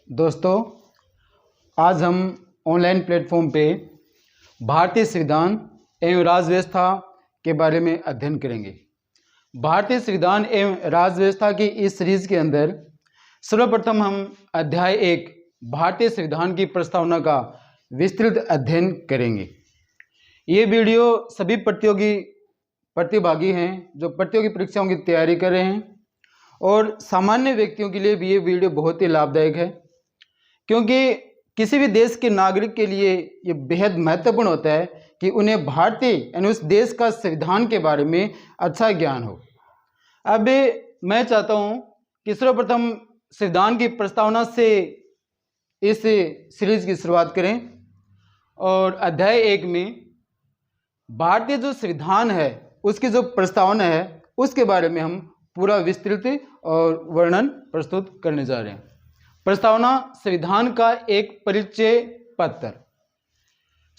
दोस्तों, आज हम ऑनलाइन प्लेटफॉर्म पे भारतीय संविधान एवं राज्य व्यवस्था के बारे में अध्ययन करेंगे। भारतीय संविधान एवं राज्य व्यवस्था की इस सीरीज के अंदर सर्वप्रथम हम अध्याय 1 भारतीय संविधान की प्रस्तावना का विस्तृत अध्ययन करेंगे। ये वीडियो सभी प्रतिभागी हैं जो प्रतियोगी परीक्षाओं की तैयारी कर रहे हैं और सामान्य व्यक्तियों के लिए भी ये वीडियो बहुत ही लाभदायक है, क्योंकि किसी भी देश के नागरिक के लिए ये बेहद महत्वपूर्ण होता है कि उन्हें भारतीय यानी उस देश का संविधान के बारे में अच्छा ज्ञान हो। अब मैं चाहता हूँ कि सर्वप्रथम संविधान की प्रस्तावना से इस सीरीज की शुरुआत करें और अध्याय 1 में भारतीय जो संविधान है उसकी जो प्रस्तावना है उसके बारे में हम पूरा विस्तृत और वर्णन प्रस्तुत करने जा रहे हैं। प्रस्तावना संविधान का एक परिचय पत्र।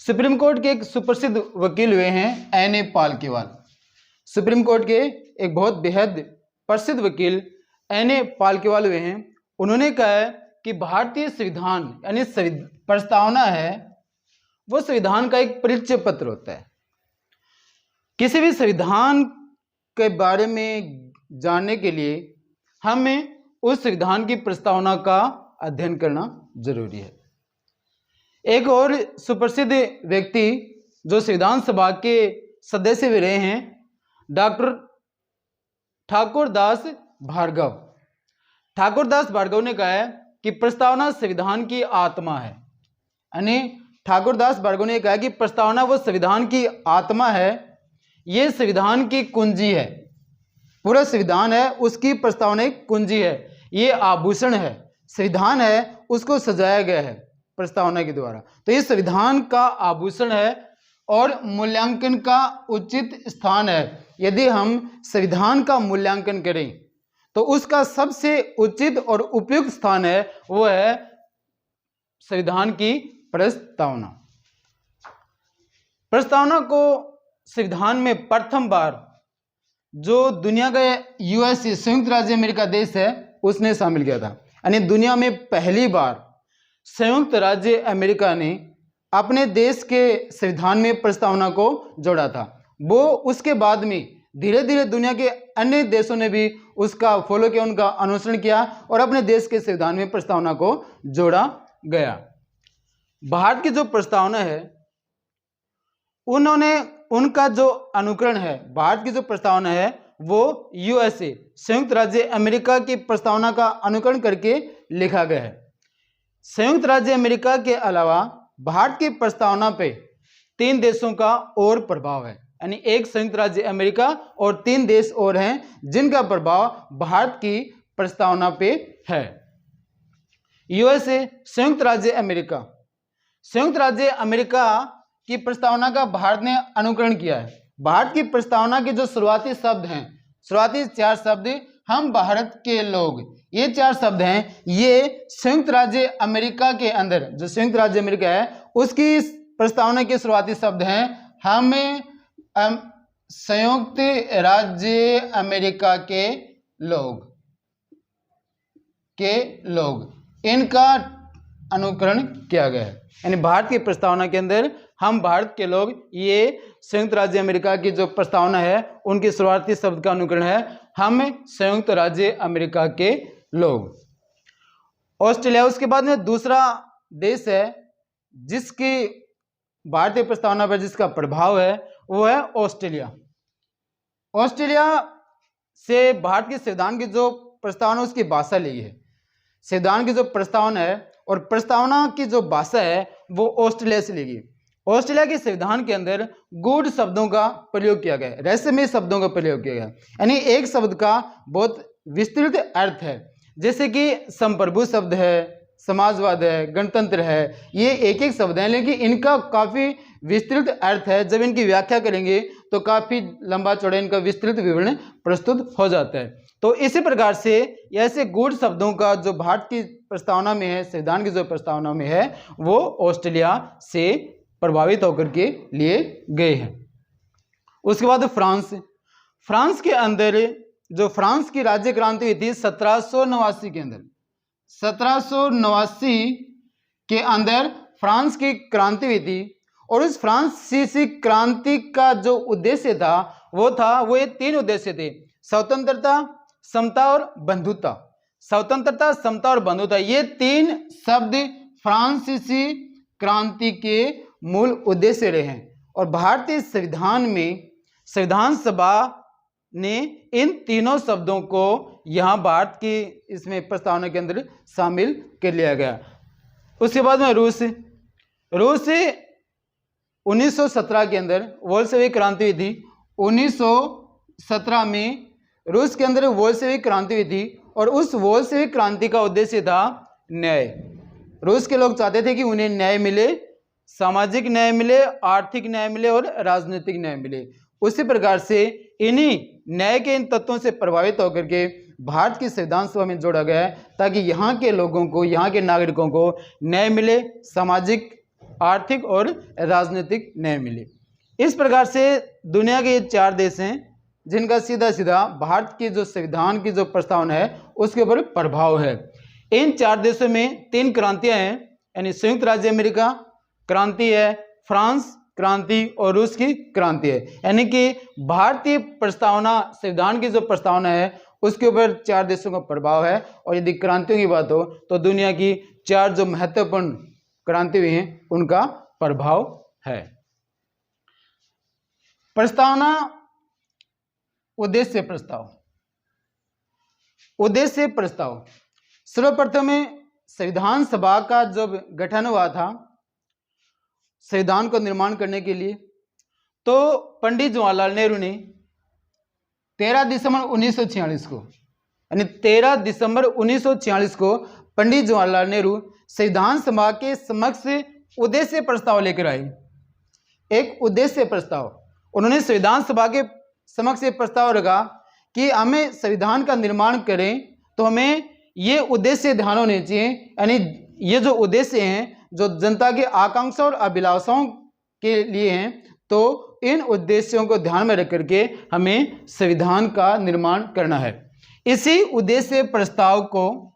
सुप्रीम कोर्ट के एक सुप्रसिद्ध वकील हुए हैं N.A. पालकीवाल। सुप्रीम कोर्ट के एक बहुत बेहद प्रसिद्ध वकील N.A. पालकीवाल हुए हैं। उन्होंने कहा है कि भारतीय संविधान यानी प्रस्तावना है वो संविधान का एक परिचय पत्र होता है। किसी भी संविधान के बारे में जानने के लिए हमें उस संविधान की प्रस्तावना का अध्ययन करना जरूरी है। एक और सुप्रसिद्ध व्यक्ति जो संविधान सभा के सदस्य भी रहे हैं, डॉक्टर ठाकुरदास भार्गव। ठाकुरदास भार्गव ने कहा है कि प्रस्तावना संविधान की आत्मा है। यानी ठाकुरदास भार्गव ने कहा कि प्रस्तावना वो संविधान की आत्मा है, ये संविधान की कुंजी है। पूरा संविधान है उसकी प्रस्तावना एक कुंजी है, ये आभूषण है। संविधान है उसको सजाया गया है प्रस्तावना के द्वारा, तो ये संविधान का आभूषण है और मूल्यांकन का उचित स्थान है। यदि हम संविधान का मूल्यांकन करें तो उसका सबसे उचित और उपयुक्त स्थान है वो है संविधान की प्रस्तावना। प्रस्तावना को संविधान में प्रथम बार जो दुनिया का USA संयुक्त राज्य अमेरिका देश है उसने शामिल किया था। यानी दुनिया में पहली बार संयुक्त राज्य अमेरिका ने अपने देश के संविधान में प्रस्तावना को जोड़ा था। वो उसके बाद में धीरे धीरे दुनिया के अन्य देशों ने भी उसका फॉलो किया, उनका अनुसरण किया और अपने देश के संविधान में प्रस्तावना को जोड़ा गया। भारत की जो प्रस्तावना है उनका जो अनुकरण है, भारत की जो प्रस्तावना है वो USA संयुक्त राज्य अमेरिका की प्रस्तावना का अनुकरण करके लिखा गया है। संयुक्त राज्य अमेरिका के अलावा भारत की प्रस्तावना पे 3 देशों का और प्रभाव है। यानी एक संयुक्त राज्य अमेरिका और 3 देश और हैं जिनका प्रभाव भारत की प्रस्तावना पे है। USA संयुक्त राज्य अमेरिका, संयुक्त राज्य अमेरिका की प्रस्तावना का भारत ने अनुकरण किया है। भारत की प्रस्तावना के जो शुरुआती शब्द हैं, शुरुआती 4 शब्द हम भारत के लोग, ये 4 शब्द हैं, ये संयुक्त राज्य अमेरिका के अंदर जो संयुक्त राज्य अमेरिका है उसकी प्रस्तावना के शुरुआती शब्द हैं हम संयुक्त राज्य अमेरिका के लोग इनका अनुकरण किया गया है। यानी भारत की प्रस्तावना के अंदर हम भारत के लोग, ये संयुक्त राज्य अमेरिका की जो प्रस्तावना है उनके शुरुआती शब्द का अनुकरण है हम संयुक्त राज्य अमेरिका के लोग। ऑस्ट्रेलिया उसके बाद में दूसरा देश है जिसकी भारतीय प्रस्तावना पर जिसका प्रभाव है वो है ऑस्ट्रेलिया। ऑस्ट्रेलिया से भारत के संविधान की जो प्रस्तावना उसकी भाषा ली है। संविधान की जो प्रस्तावना है और प्रस्तावना की जो भाषा है वो ऑस्ट्रेलिया से ली गई। ऑस्ट्रेलिया के संविधान के अंदर गूढ़ शब्दों का प्रयोग किया गया है, रहस्यमय शब्दों का प्रयोग किया गया है। यानी एक शब्द का बहुत विस्तृत अर्थ है, जैसे कि संप्रभु शब्द है, समाजवाद है, गणतंत्र है, ये एक एक शब्द हैं लेकिन इनका काफ़ी विस्तृत अर्थ है। जब इनकी व्याख्या करेंगे तो काफ़ी लंबा चौड़ा इनका विस्तृत विवरण प्रस्तुत हो जाता है। तो इसी प्रकार से ऐसे गूढ़ शब्दों का जो भारत की प्रस्तावना में है, संविधान की जो प्रस्तावना में है, वो ऑस्ट्रेलिया से प्रभावित होकर के लिए गए हैं। उसके बाद फ्रांस के अंदर जो फ्रांस की राज्य क्रांति हुई थी 1789 के अंदर, 1789 के अंदर फ्रांस की क्रांति हुई थी, और उस फ्रांसीसी क्रांति का जो उद्देश्य था वो ये 3 उद्देश्य थे: स्वतंत्रता, समता और बंधुता। स्वतंत्रता, समता और बंधुता, ये 3 शब्द फ्रांसीसी क्रांति के मूल उद्देश्य रहे हैं। और भारतीय संविधान में संविधान सभा ने इन तीनों शब्दों को यहाँ भारत की इसमें प्रस्तावना के अंदर शामिल कर लिया गया। उसके बाद में रूस 1917 के अंदर बोल्शेविक क्रांति हुई थी। 1917 में रूस के अंदर बोल्शेविक क्रांति हुई थी, और उस बोल्शेविक क्रांति का उद्देश्य था न्याय। रूस के लोग चाहते थे कि उन्हें न्याय मिले, सामाजिक न्याय मिले, आर्थिक न्याय मिले और राजनीतिक न्याय मिले। उसी प्रकार से इन्हीं न्याय के इन तत्वों से प्रभावित होकर के भारत की संविधान सभा में जोड़ा गया है, ताकि यहाँ के लोगों को, यहाँ के नागरिकों को न्याय मिले, सामाजिक, आर्थिक और राजनीतिक न्याय मिले। इस प्रकार से दुनिया के ये 4 देश हैं जिनका सीधा सीधा भारत की जो संविधान की जो प्रस्तावना है उसके ऊपर प्रभाव है। इन 4 देशों में 3 क्रांतियां हैं, यानी संयुक्त राज्य अमेरिका क्रांति है, फ्रांस क्रांति और रूस की क्रांति है। यानी कि भारतीय प्रस्तावना, संविधान की जो प्रस्तावना है उसके ऊपर 4 देशों का प्रभाव है। और यदि क्रांतियों की बात हो तो दुनिया की 4 जो महत्वपूर्ण क्रांति हुई हैं उनका प्रभाव है। प्रस्तावना, उद्देश्य प्रस्ताव। उद्देश्य प्रस्ताव, सर्वप्रथम में संविधान सभा का जब गठन हुआ था संविधान को निर्माण करने के लिए, तो पंडित जवाहरलाल नेहरू ने 13 दिसंबर 1946 को, यानी 13 दिसंबर 1946 को पंडित जवाहरलाल नेहरू संविधान सभा के समक्ष उद्देश्य प्रस्ताव लेकर आए। एक उद्देश्य प्रस्ताव उन्होंने संविधान सभा के समक्ष ये प्रस्ताव रखा कि हमें संविधान का निर्माण करें तो हमें ये उद्देश्य ध्यान होने चाहिए, यानी ये जो उद्देश्य हैं जो जनता की आकांक्षा और अभिलाषाओं के लिए हैं, तो इन उद्देश्यों को ध्यान में रख करके हमें संविधान का निर्माण करना है। इसी उद्देश्य प्रस्ताव को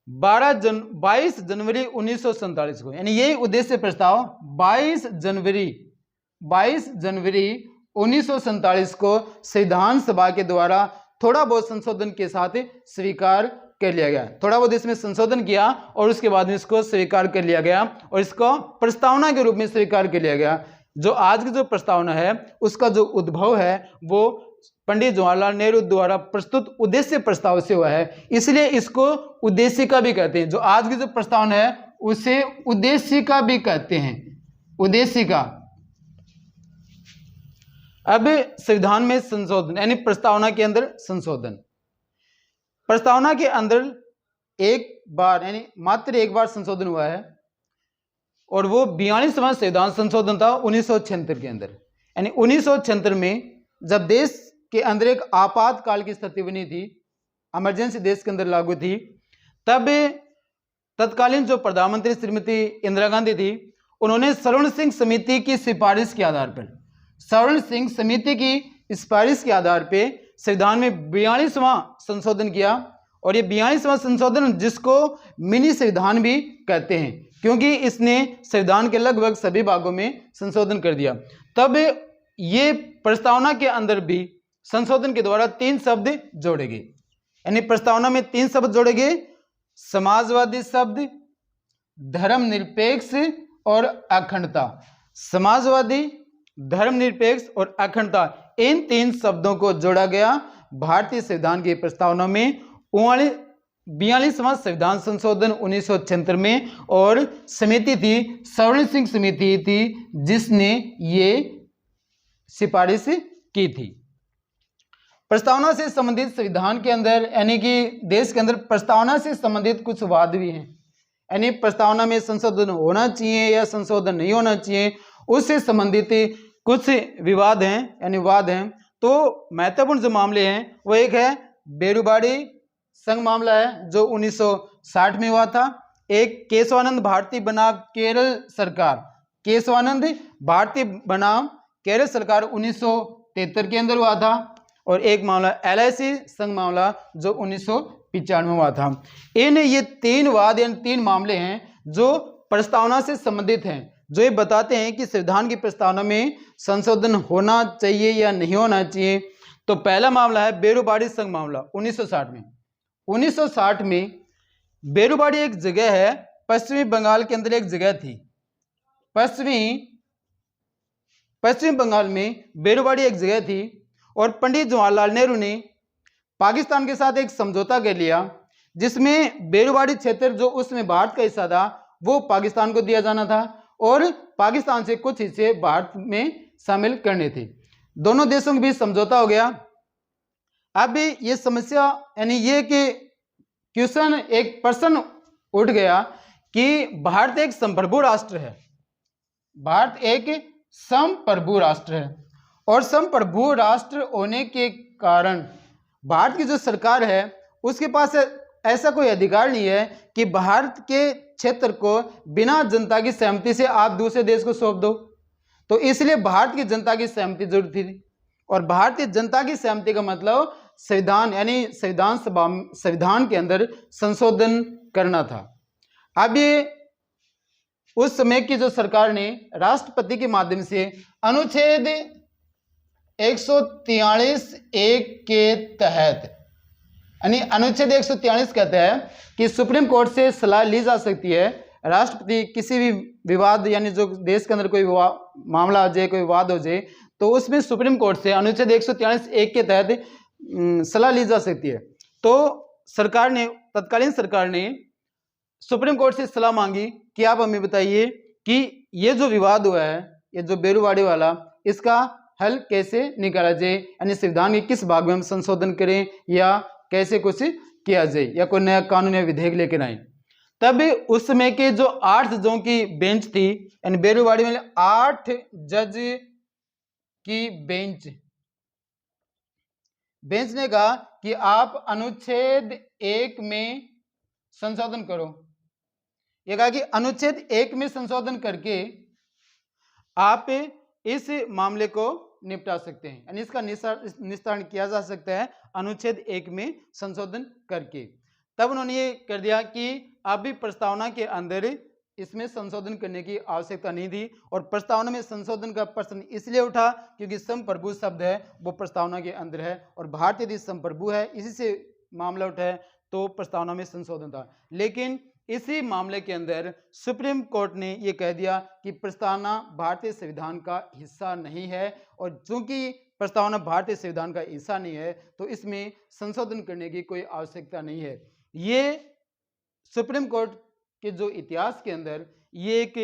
22 जनवरी 1947 को, यानी यही उद्देश्य प्रस्ताव 22 जनवरी 1947 को संविधान सभा के द्वारा थोड़ा बहुत संशोधन के साथ स्वीकार कर लिया गया। थोड़ा बहुत इसमें संशोधन किया और उसके बाद में इसको स्वीकार कर लिया गया और इसको प्रस्तावना के रूप में स्वीकार कर लिया गया। जो आज की जो प्रस्तावना है उसका जो उद्भव है वो पंडित जवाहरलाल नेहरू द्वारा प्रस्तुत उद्देश्य प्रस्ताव से हुआ है, इसलिए इसको उद्देशिका भी कहते हैं। जो आज की जो प्रस्तावना है उसे उद्देशिका भी कहते हैं, उद्देशिका। अब संविधान में संशोधन, यानी प्रस्तावना के अंदर संशोधन। प्रस्तावना के अंदर एक बार, यानी मात्र एक बार संशोधन हुआ है और वो 42वां संविधान संशोधन था 1976 के अंदर। यानी 1976 में जब देश के अंदर एक आपातकाल की स्थिति बनी थी, इमरजेंसी देश के अंदर लागू थी, तब तत्कालीन जो प्रधानमंत्री श्रीमती इंदिरा गांधी थी, उन्होंने सवर्ण सिंह समिति की सिफारिश के आधार पर, सवर्ण सिंह समिति की सिफारिश के आधार पर संविधान में 42वां संशोधन किया। और ये 42वां संशोधन जिसको मिनी संविधान भी कहते हैं, क्योंकि इसने संविधान के लगभग सभी भागों में संशोधन कर दिया। तब ये प्रस्तावना के अंदर भी संशोधन के द्वारा 3 शब्द जोड़े गए, यानी प्रस्तावना में 3 शब्द जोड़े गए: समाजवादी शब्द, धर्मनिरपेक्ष और अखंडता। समाजवादी, धर्मनिरपेक्ष और अखंडता, इन 3 शब्दों को जोड़ा गया भारतीय संविधान की प्रस्तावना में 42वां संविधान संशोधन 1976 में। और समिति थी, सवर्ण सिंह समिति थी जिसने ये सिफारिश की थी। प्रस्तावना से संबंधित संविधान के अंदर, यानी कि देश के अंदर प्रस्तावना से संबंधित कुछ वाद भी हैं, यानी प्रस्तावना में संशोधन होना चाहिए या संशोधन नहीं होना चाहिए, उससे संबंधित कुछ विवाद हैं, यानी वाद हैं। तो महत्वपूर्ण जो मामले हैं वो एक है बेरुबाड़ी संघ मामला है जो 1960 में हुआ था। एक केशवानंद भारती बनाम केरल सरकार, केशवानंद भारती बनाम केरल सरकार 1973 के अंदर हुआ था। और एक मामला LIC संघ मामला जो 95 हुआ था। ये 3 वाद यानी 3 मामले हैं जो प्रस्तावना से संबंधित हैं, जो ये बताते हैं कि संविधान की प्रस्तावना में संशोधन होना चाहिए या नहीं होना चाहिए। तो पहला मामला है बेरुबाड़ी संघ मामला 1960 में। 1960 में बेरुबाड़ी एक जगह है, पश्चिमी बंगाल के अंदर एक जगह थी। पश्चिमी बंगाल में बेरुबाड़ी एक जगह थी और पंडित जवाहरलाल नेहरू ने पाकिस्तान के साथ एक समझौता कर लिया, जिसमें बेरुबाड़ी क्षेत्र जो उसमें भारत का हिस्सा था वो पाकिस्तान को दिया जाना था और पाकिस्तान से कुछ हिस्से भारत में शामिल करने थे। दोनों देशों के बीच समझौता हो गया। अब ये समस्या यानी ये कि क्वेश्चन एक प्रश्न उठ गया कि भारत एक संप्रभु राष्ट्र है, भारत एक संप्रभु राष्ट्र है और संप्रभु राष्ट्र होने के कारण भारत की जो सरकार है उसके पास ऐसा कोई अधिकार नहीं है कि भारत के क्षेत्र को बिना जनता की सहमति से आप दूसरे देश को सौंप दो। तो इसलिए भारत की जनता की सहमति जरूरी थी और भारतीय जनता की सहमति का मतलब संविधान यानी संविधान के अंदर संशोधन करना था। अब ये उस समय की जो सरकार ने राष्ट्रपति के माध्यम से अनुच्छेद 143(1) के तहत यानी अनुच्छेद 143 कहता है कि सुप्रीम कोर्ट से सलाह ली जा सकती है। राष्ट्रपति किसी भी विवाद यानी जो देश के अंदर कोई मामला हो जाए, कोई विवाद हो जाए, तो उसमें सुप्रीम कोर्ट से अनुच्छेद 143(1) के तहत सलाह ली जा सकती है। तो सरकार ने, तत्कालीन सरकार ने सुप्रीम कोर्ट से सलाह मांगी कि आप हमें बताइए कि ये जो विवाद हुआ है, ये जो बेरुबाड़ी वाला, इसका हल कैसे निकाला जाए, यानी संविधान के किस भाग में हम संशोधन करें या कैसे कुछ किया जाए या कोई नया कानून या विधेयक लेकर आए। तब उस समय के जो 8 जजों की बेंच थी, यानी बेरुबाड़ी में 8 जज की बेंच ने कहा कि आप अनुच्छेद 1 में संशोधन करो। ये कहा कि अनुच्छेद 1 में संशोधन करके आप इस मामले को निपटा सकते हैं, यानी इसका निस्तारण किया जा सकता है अनुच्छेद 1 में संशोधन करके। तब उन्होंने ये कर दिया कि अब भी प्रस्तावना के अंदर इसमें संशोधन करने की आवश्यकता नहीं थी और प्रस्तावना में संशोधन का प्रश्न इसलिए उठा क्योंकि संप्रभु शब्द है वो प्रस्तावना के अंदर है और भारत यदि संप्रभु है, इसी से मामला उठा है, तो प्रस्तावना में संशोधन था। लेकिन इसी मामले के अंदर सुप्रीम कोर्ट ने यह कह दिया कि प्रस्तावना भारतीय संविधान का हिस्सा नहीं है और चूंकि प्रस्तावना भारतीय संविधान का हिस्सा नहीं है तो इसमें संशोधन करने की कोई आवश्यकता नहीं है। ये सुप्रीम कोर्ट के जो इतिहास के अंदर ये एक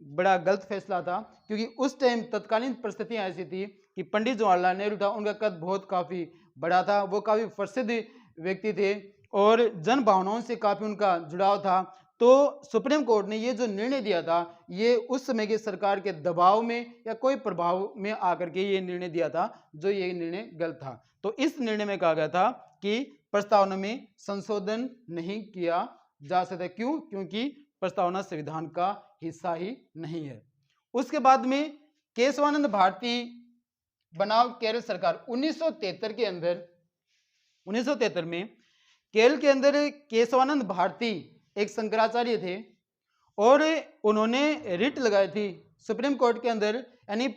बड़ा गलत फैसला था, क्योंकि उस टाइम तत्कालीन परिस्थितियां ऐसी थी कि पंडित जवाहरलाल नेहरू था, उनका कद बहुत काफ़ी बड़ा था, वो काफ़ी प्रसिद्ध व्यक्ति थे और जन भावनाओं से काफ़ी उनका जुड़ाव था। तो सुप्रीम कोर्ट ने ये जो निर्णय दिया था ये उस समय की सरकार के दबाव में या कोई प्रभाव में आकर के ये निर्णय दिया था, जो ये निर्णय गलत था। तो इस निर्णय में कहा गया था कि प्रस्तावना में संशोधन नहीं किया जा सकता। क्यों? क्योंकि प्रस्तावना संविधान का हिस्सा ही नहीं है। उसके बाद में केशवानंद भारती बनाम केरल सरकार 1973 के अंदर, 1973 में केरल के अंदर केशवानंद भारती एक शंकराचार्य थे और उन्होंने रिट लगाई थी सुप्रीम कोर्ट के अंदर, यानी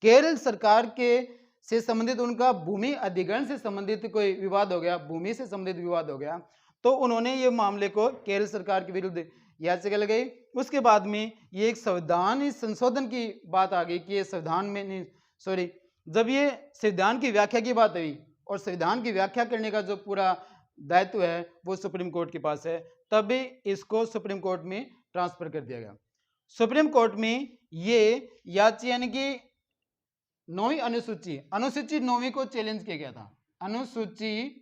केरल सरकार के से संबंधित उनका भूमि अधिग्रहण से संबंधित कोई विवाद हो गया, भूमि से संबंधित विवाद हो गया, तो उन्होंने ये मामले को केरल सरकार के विरुद्ध याचिका लगाई। उसके बाद में ये एक संविधान संशोधन की बात आ गई कि ये संविधान में नहीं, सॉरी, जब ये संविधान की व्याख्या की बात हुई और संविधान की व्याख्या करने का जो पूरा दायित्व है वो सुप्रीम कोर्ट के पास है, तब इसको सुप्रीम कोर्ट में ट्रांसफर कर दिया गया। सुप्रीम कोर्ट में ये याचिका यानी कि 9वीं अनुसूची 9वीं को चैलेंज किया गया था। अनुसूची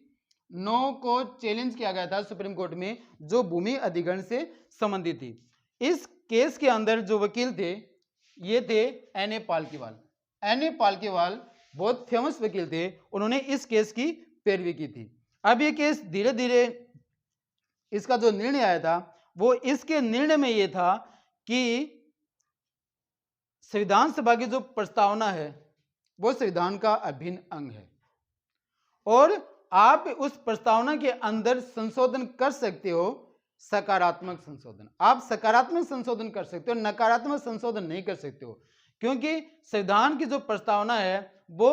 9 को चैलेंज किया गया था सुप्रीम कोर्ट में, जो भूमि अधिग्रहण से संबंधित थी। इस केस के अंदर जो वकील थे ये थे N.A. पालकीवाल। N.A. पालकीवाल बहुत फेमस वकील थे, उन्होंने इस केस की पैरवी की थी। अब ये केस धीरे धीरे इसका जो निर्णय आया था वो इसके निर्णय में ये था कि संविधान सभा की जो प्रस्तावना है वो संविधान का अभिन्न अंग है और आप उस प्रस्तावना के अंदर संशोधन कर सकते हो, सकारात्मक संशोधन। आप सकारात्मक संशोधन कर सकते हो, नकारात्मक संशोधन नहीं कर सकते हो, क्योंकि संविधान की जो प्रस्तावना है वो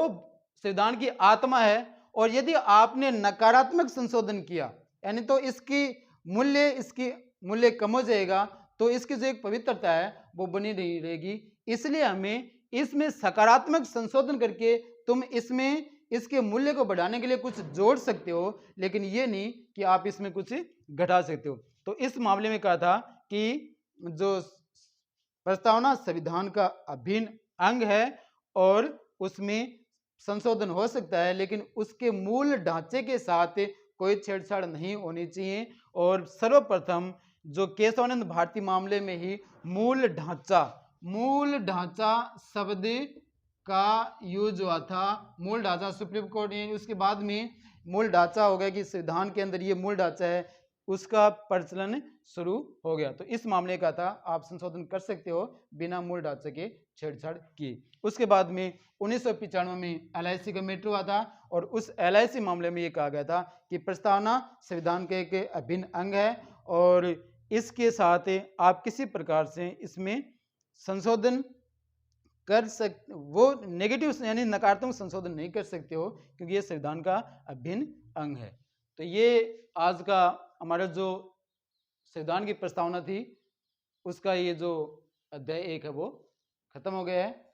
संविधान की आत्मा है। और यदि आपने नकारात्मक संशोधन किया यानी तो इसकी मूल्य कम हो जाएगा, तो इसकी जो एक पवित्रता है वो बनी नहीं रहेगी। इसलिए हमें इसमें सकारात्मक संशोधन करके तुम इसमें इसके मूल्य को बढ़ाने के लिए कुछ जोड़ सकते हो, लेकिन ये नहीं कि आप इसमें कुछ घटा सकते हो। तो इस मामले में कहा था कि जो प्रस्तावना संविधान का अभिन्न अंग है और उसमें संशोधन हो सकता है, लेकिन उसके मूल ढांचे के साथ कोई छेड़छाड़ नहीं होनी चाहिए। और सर्वप्रथम जो केशवानंद भारती मामले में ही मूल ढांचा शब्द का यूज हुआ था। मूल ढांचा सुप्रीम कोर्ट ने, उसके बाद में मूल ढांचा हो गया कि संविधान के अंदर ये मूल ढांचा है, उसका प्रचलन शुरू हो गया। तो इस मामले का था आप संशोधन कर सकते हो बिना मूल ढांचे के छेड़छाड़ किए। उसके बाद में 1995 में LIC का मेट्रो हुआ था और उस LIC मामले में ये कहा गया था कि प्रस्तावना संविधान के एक अभिन्न अंग है और इसके साथ आप किसी प्रकार से इसमें संशोधन कर सकते, वो नेगेटिव यानी नकारात्मक संशोधन नहीं कर सकते हो, क्योंकि ये संविधान का अभिन्न अंग है। तो ये आज का हमारा जो संविधान की प्रस्तावना थी उसका ये जो अध्याय 1 है वो खत्म हो गया है।